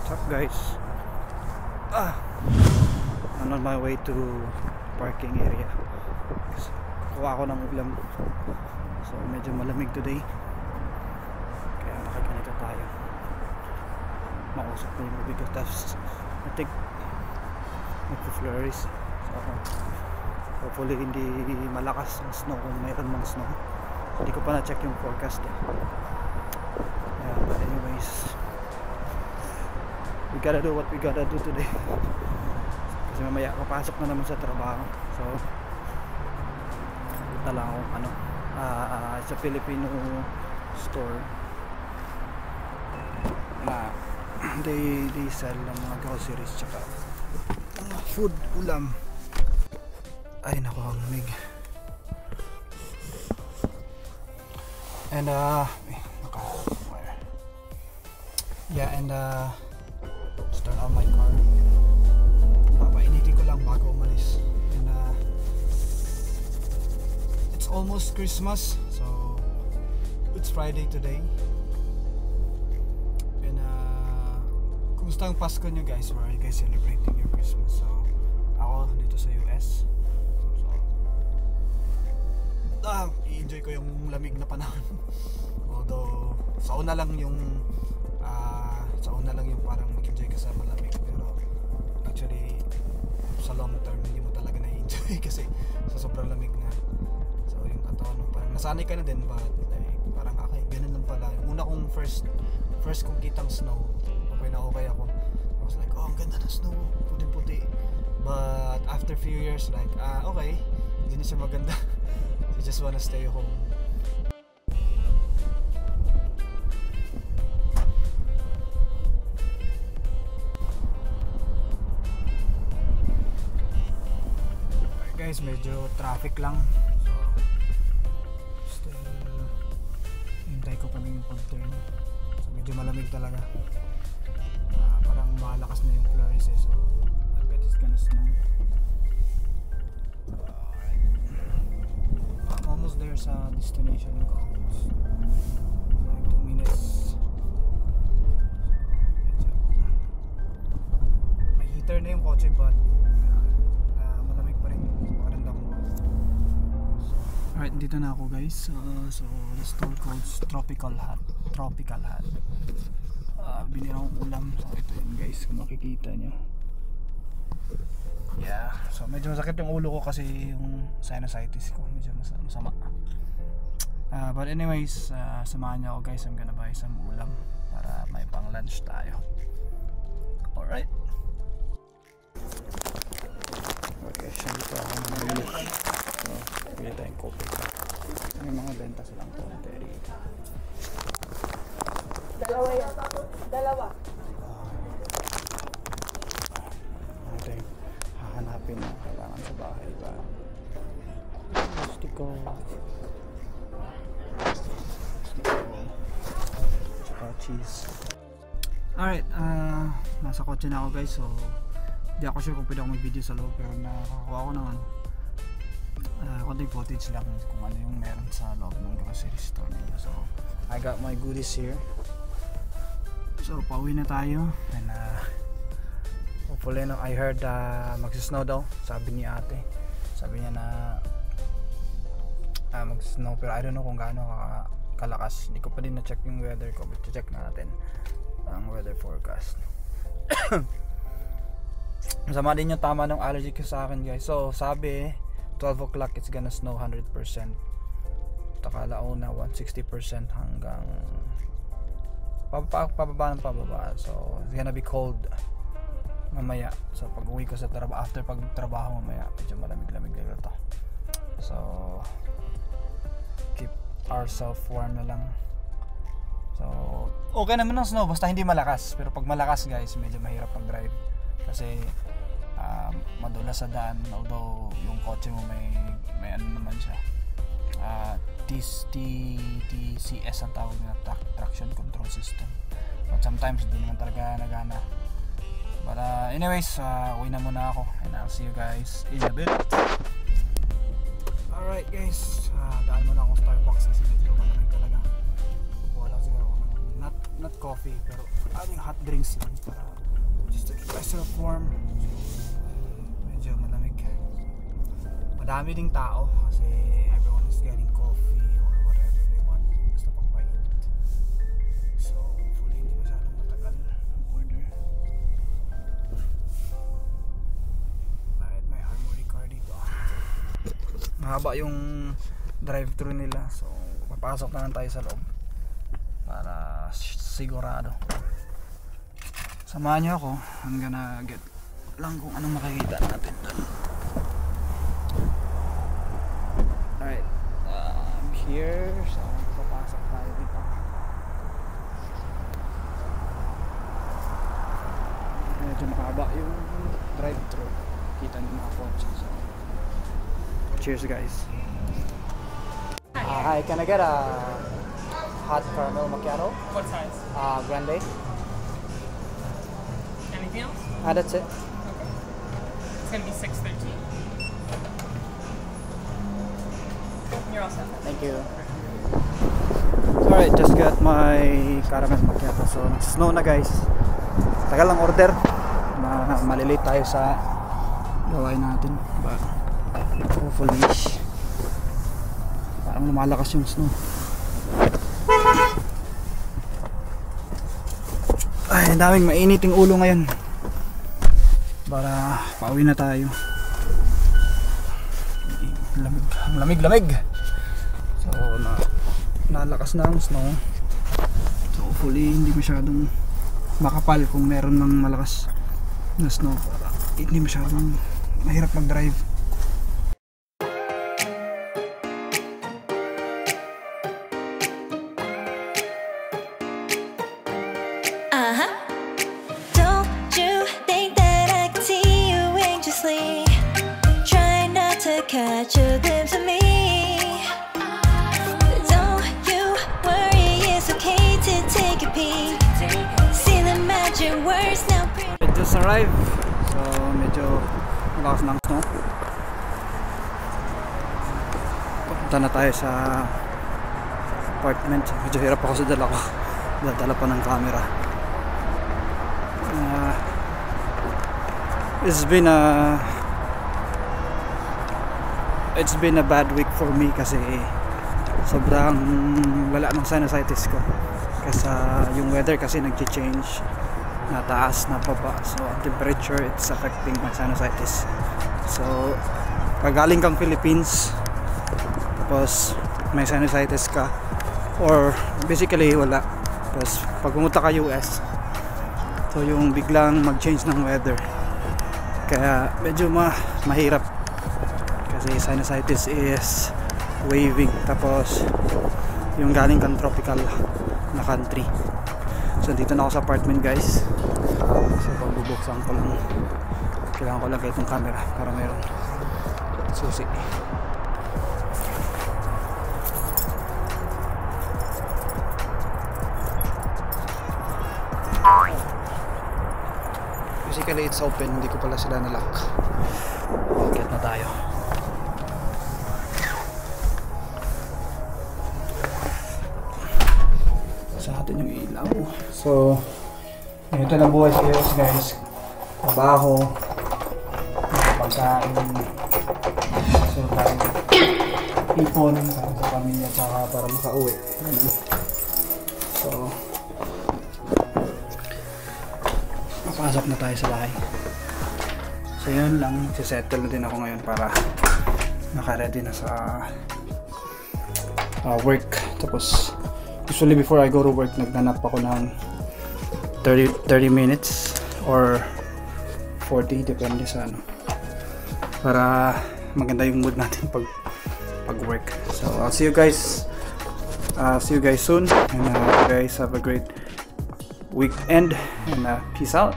What's up guys? I'm on my way to parking area. Kukuha ako ng ulam. So medyo malamig today. Kaya nakaganito tayo. Mausap na yung ubig ko. Tapos I think magpo-flurries. So hopefully hindi malakas ang snow kung mayroon mang snow. Hindi ko pa na-check yung forecast but anyways, we gotta do what we gotta do today. Kasi mamaya papasok na naman sa trabaho. So punta lang ako sa Filipino store na they sell ng mga groceries tsaka food, ulam. Ay nako, ang lamig. And let's turn on my car. Papainitin ko lang bago umalis. And it's almost Christmas, so it's Friday today. And kumusta ang Pasko nyo guys? Where are you guys celebrating your Christmas? So ako dito sa US, i-enjoy ko yung lamig na panahon. Although sauna lang yung parang mag-enjoy ka sa malamig, pero actually sa long term hindi mo talaga na-enjoy kasi sa sobrang lamig na. So yung katawan mo parang nasanay ka na din, but like, parang okay, ganun lang pala. Una kong first kong kitang snow, okay na okay ako. I was like, oh ang ganda ng snow, puti-puti. But after few years like, okay, hindi na siya maganda. I just wanna stay home. Guys, medyo traffic lang. So still hintay ko kami yung pag-turn. So medyo malamig talaga. Parang malakas na yung flurries so I bet it's gonna snow. I'm almost there sa destination ko. Like 2 minutes. May heater na yung kotse, but malamig pa rin yung pakiramdam mo. Alright, dito na ako guys. So the store called Tropical Hut. Bili akong ulam. So ito yun guys, kung makikita nyo. Yeah, so medyo masakit yung ulo ko kasi yung sinusitis ko medyo masama. But anyways, samahan niyo ako guys. I'm gonna buy some ulam para may pang lunch tayo. Alright. Okay, siya dito ako mamili. So, bili tayong coffee. May mga benta silang konti rito. Dalawa. Hanapin na kailangan sa bahay ba? Stiko tsaka cheese. Alright, nasa kotse na ako guys. So di ako sure kung pwede ako mag-video sa loob, pero nakakuha ko ng konting footage lang kung ano yung meron sa loob ng grocery store nila. So I got my goodies here. So pauwi na tayo. And hopefully no, I heard mag-snow daw, sabi ni ate. Sabi niya na mag-snow, pero I don't know kung gaano kalakas. Hindi ko pa din na-check yung weather ko, but check na natin ang weather forecast. Masama din yung tama ng allergy ko sa akin guys. So sabi 12 o'clock it's gonna snow 100%. Takalauna 160% hanggang pababa. So it's gonna be cold mamaya. So pag uwi ko sa trabaho, after pagtrabaho mamaya, medyo malamig-lamig na ito. So keep ourselves warm na lang. So okay naman ang snow basta hindi malakas. Pero pag malakas guys, medyo mahirap mag-drive kasi madulas sa daan. Although yung kotse mo may ano naman siya, TCS ang tawag na, traction control system. But sometimes hindi naman talaga nagana. But anyways, uwi na muna ako and I'll see you guys in a bit. Alright guys, daan muna akong Starbucks kasi medyo malamig talaga. Kukuha lang siguro ako ng nut not coffee, pero ating hot drinks lang para just to keep myself warm. Medyo malamig. Madami ding tao kasi everyone is getting coffee or whatever they want. Basta pagpainit. So hopefully hindi masyadong matagal ang order. Bakit may armory car dito? Mahaba yung drive-thru nila, so papasok na lang tayo sa loob para sigurado. Samahan niyo ako. I'm gonna get lang kung anong makikita natin doon. Alright, I'm here. So papasok tayo dito. Medyo mahaba yung drive-thru. Kita niyo mga kotse. So cheers guys. Hi, can I get a hot caramel macchiato? What size? Grande. Anything else? That's it. Okay. It's gonna be $6.13. You're all set. Thank you. Alright, just got my caramel macchiato. So, snow na guys. Tagal lang order. Malilate tayo sa gawain natin. But hopefully parang lumalakas yung snow. Ay, daming mainiting ulo ngayon. Para pauwi na tayo. Ang lamig. So, nalakas na ang snow. So, hopefully hindi masyadong makapal kung meron ng malakas na snow para hindi masyadong mahirap mag-drive. Don't you think that I can see you anxiously? Try not to catch a glimpse of me. Don't you worry, it's okay to take a peek. See the magic words now. I just arrived. So medyo malakas ng snow. Punta na tayo sa apartment. Medyo hirap ako sa dala ko. Dadala pa ng camera. It's been a bad week for me kasi sobrang wala ng sinusitis ko kasi yung weather kasi nag-change na taas na baba, so ang temperature it's affecting my sinusitis. So pag galing kang Philippines tapos may sinusitis ka or basically wala, tapos pag pumunta ka US, so yung biglang mag-change ng weather kaya medyo mahirap kasi sinusitis is waving, tapos yung galing kang tropical na country. So dito na ako sa apartment guys. So pagbubuksan ko lang, kailangan ko lagay itong camera para mayroong susi. Basically it's open, hindi ko pala sila nalock. Bakit na tayo? Sa atin yung ilaw. So ito na buhay sa US guys. Trabaho, pagkain, so tayo ipon para sa pamilya tsaka para makauwi. So pasok na tayo sa bahay. So yun lang, sisettle na din ako ngayon para naka-ready na sa work. Tapos usually before I go to work, nagdanap ako ng 30 minutes or 40, depende sa ano, para maganda yung mood natin pag work. So I'll see you guys soon, and you guys have a great weekend, and peace out.